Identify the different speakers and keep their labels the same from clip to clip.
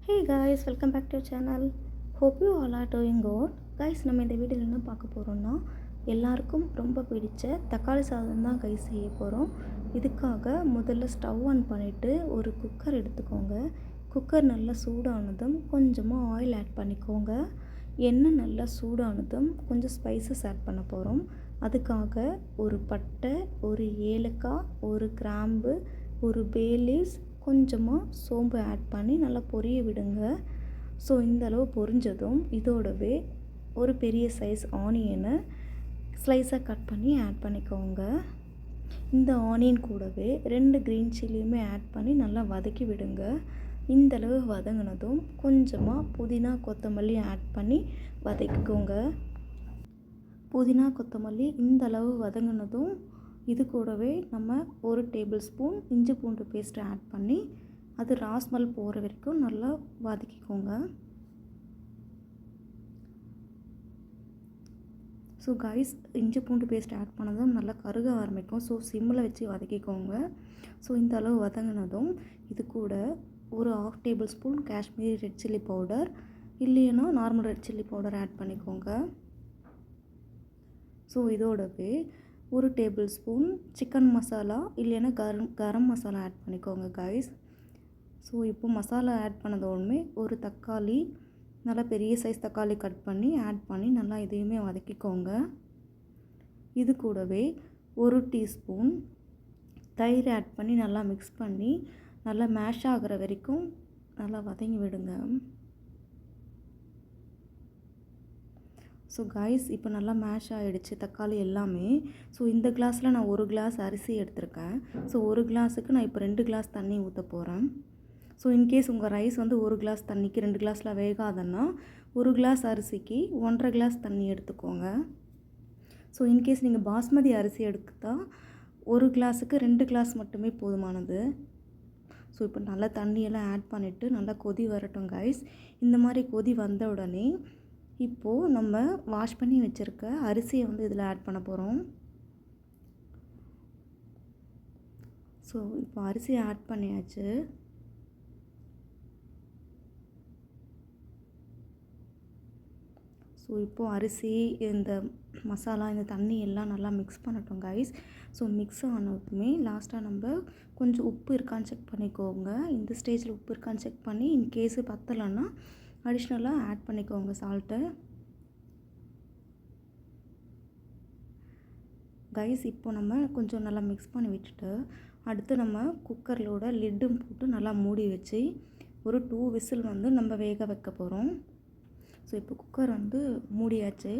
Speaker 1: Hey guys, welcome back to your channel. Hope you all are doing good. Guys, நம்ம இந்த வீடியோவில் என்ன பார்க்க போகிறோம்னா எல்லாருக்கும் ரொம்ப பிடிச்ச தக்காளி சாதம் தான் கைஸ் செய்ய போகிறோம். இதுக்காக முதல்ல ஸ்டவ் ஆன் பண்ணிவிட்டு ஒரு குக்கர் எடுத்துக்கோங்க. குக்கர் நல்லா சூடானதும் கொஞ்சமாக ஆயில் ஆட் பண்ணிக்கோங்க. எண்ணெய் நல்லா சூடானதும் கொஞ்சம் ஸ்பைசஸ் ஆட் பண்ண போகிறோம். அதுக்காக ஒரு பட்டை, ஒரு ஏலக்காய், ஒரு கிராம்பு, ஒரு பே லீவ்ஸ், கொஞ்சமாக சோம்பு ஆட் பண்ணி நல்லா பொரிய விடுங்க. ஸோ இந்தளவு பொரிஞ்சதும் இதோடவே ஒரு பெரிய சைஸ் ஆனியனை ஸ்லைஸாக கட் பண்ணி ஆட் பண்ணிக்கோங்க. இந்த ஆனியன் கூடவே 2 க்ரீன் சில்லியுமே ஆட் பண்ணி நல்லா வதக்கி விடுங்க. இந்தளவு வதங்கினதும் கொஞ்சமாக புதினா கொத்தமல்லி ஆட் பண்ணி வதக்கிக்கோங்க. புதினா கொத்தமல்லி இந்தளவு வதங்கினதும் இது கூடவே நம்ம 1 டேபிள் ஸ்பூன் இஞ்சி பூண்டு பேஸ்ட்டு ஆட் பண்ணி அது ராஸ்மல் போகிற வரைக்கும் நல்லா வதக்கிக்கோங்க. ஸோ கைஸ், இஞ்சி பூண்டு பேஸ்ட் ஆட் பண்ணதும் நல்லா கருக ஆரம்பிக்கும். ஸோ சிம்மில் வச்சு வதக்கிக்கோங்க. ஸோ இந்த அளவு வதங்கினதும் இது கூட ஒரு 1/2 tablespoon Kashmiri red chilli powder, இல்லைன்னா normal red chilli powder add பண்ணிக்கோங்க. ஸோ இதோடவே 1 டேபிள் ஸ்பூன் சிக்கன் மசாலா இல்லைன்னா கரம் மசாலா ஆட் பண்ணிக்கோங்க கைஸ். ஸோ இப்போ மசாலா ஆட் பண்ணதோடனே ஒரு தக்காளி, நல்லா பெரிய சைஸ் தக்காளி கட் பண்ணி ஆட் பண்ணி நல்லா இதையுமே வதக்கிக்கோங்க. இது கூடவே 1 டீஸ்பூன் தயிர் ஆட் பண்ணி நல்லா மிக்ஸ் பண்ணி நல்லா மேஷ் ஆகிற வரைக்கும் நல்லா வதங்கி விடுங்க. ஸோ கைஸ், இப்போ நல்லா மேஷ் ஆகிடுச்சு தக்காளி எல்லாமே. ஸோ இந்த கிளாஸில் நான் 1 கிளாஸ் அரிசி எடுத்திருக்கேன். ஸோ 1 கிளாஸுக்கு நான் இப்போ 2 கிளாஸ் தண்ணி ஊற்ற போகிறேன். ஸோ இன்கேஸ் உங்கள் ரைஸ் வந்து 1 கிளாஸ் தண்ணிக்கு 2 கிளாஸில் வேகாதுன்னா 1 கிளாஸ் அரிசிக்கு 1.5 கிளாஸ் தண்ணி எடுத்துக்கோங்க. ஸோ இன்கேஸ் நீங்கள் பாஸ்மதி அரிசி எடுத்தால் 1 கிளாஸுக்கு 2 கிளாஸ் மட்டுமே போதுமானது. ஸோ இப்போ நல்லா தண்ணியெல்லாம் ஆட் பண்ணிவிட்டு நல்லா கொதி வரட்டும் கைஸ். இந்த மாதிரி கொதி வந்த உடனே இப்போது நம்ம வாஷ் பண்ணி வச்சுருக்க அரிசியை வந்து இதில் ஆட் பண்ண போகிறோம். ஸோ இப்போ அரிசியை ஆட் பண்ணியாச்சு. ஸோ இப்போது அரிசி, இந்த மசாலா, இந்த தண்ணி எல்லாம் நல்லா மிக்ஸ் பண்ணட்டும் கைஸ். ஸோ மிக்ஸ் ஆனதுமே லாஸ்ட்டாக நம்ம கொஞ்சம் உப்பு இருக்கான்னு செக் பண்ணிக்கோங்க. இந்த ஸ்டேஜில் உப்பு இருக்கான்னு செக் பண்ணி இன்கேஸு பத்தலைன்னா அடிஷ்னலாக ஆட் பண்ணிக்கோங்க சால்ட்டு. கைஸ், இப்போ நம்ம கொஞ்சம் நல்லா மிக்ஸ் பண்ணி விட்டுட்டு அடுத்து நம்ம குக்கரோட லிட்டும் போட்டு நல்லா மூடி வச்சு ஒரு 2 விசில் வந்து நம்ம வேக வைக்க போகிறோம். ஸோ இப்போ குக்கர் வந்து மூடியாச்சு.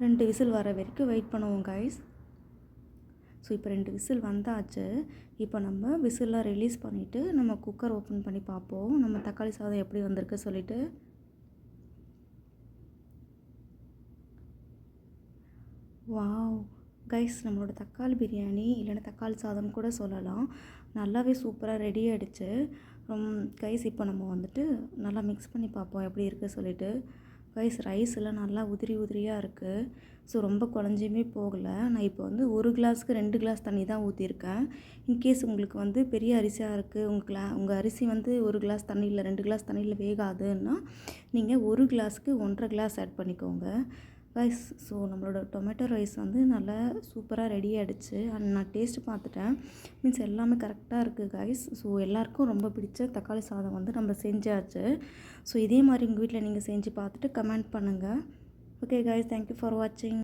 Speaker 1: 2 விசில் வர வரைக்கும் வெயிட் பண்ணுவோம் கைஸ். ஸோ இப்போ 2 விசில் வந்தாச்சு. இப்போ நம்ம விசில்லாம் ரிலீஸ் பண்ணிவிட்டு நம்ம குக்கர் ஓப்பன் பண்ணி பார்ப்போம் நம்ம தக்காளி சாதம் எப்படி வந்திருக்கு சொல்லிவிட்டு. வாவ் கைஸ், நம்மளோட தக்காளி பிரியாணி இல்லைன்னா தக்காளி சாதம் கூட சொல்லலாம், நல்லாவே சூப்பராக ரெடி ஆகிடுச்சு கைஸ். இப்போ நம்ம வந்துட்டு நல்லா மிக்ஸ் பண்ணி பார்ப்போம் எப்படி இருக்குது சொல்லிவிட்டு. கைஸ், ரைஸ் எல்லாம் நல்லா உதிரி உதிரியாக இருக்குது. ஸோ ரொம்ப குழஞ்சியுமே போகலை. நான் இப்போ வந்து 1 கிளாஸுக்கு 2 கிளாஸ் தண்ணி தான் ஊற்றிருக்கேன். இன்கேஸ் உங்களுக்கு வந்து பெரிய அரிசியாக இருக்குது, உங்கள் அரிசி வந்து 1 கிளாஸ் தண்ணியில் 2 கிளாஸ் தண்ணியில் வேகாதுன்னா நீங்கள் 1 கிளாஸுக்கு 1.5 கிளாஸ் ஆட் பண்ணிக்கோங்க கைஸ். ஸோ நம்மளோட டொமேட்டோ ரைஸ் வந்து நல்லா சூப்பராக ரெடி ஆகிடுச்சு. அண்ட் நான் டேஸ்ட்டு பார்த்துட்டேன், மீன்ஸ் எல்லாமே கரெக்டாக இருக்குது கைஸ். ஸோ எல்லாேருக்கும் ரொம்ப பிடிச்ச தக்காளி சாதம் வந்து நம்ம செஞ்சாச்சு. ஸோ இதே மாதிரி உங்கள் வீட்டில் நீங்கள் செஞ்சு பார்த்துட்டு கமெண்ட் பண்ணுங்கள். ஓகே கைஸ், தேங்க்யூ ஃபார் வாட்சிங்.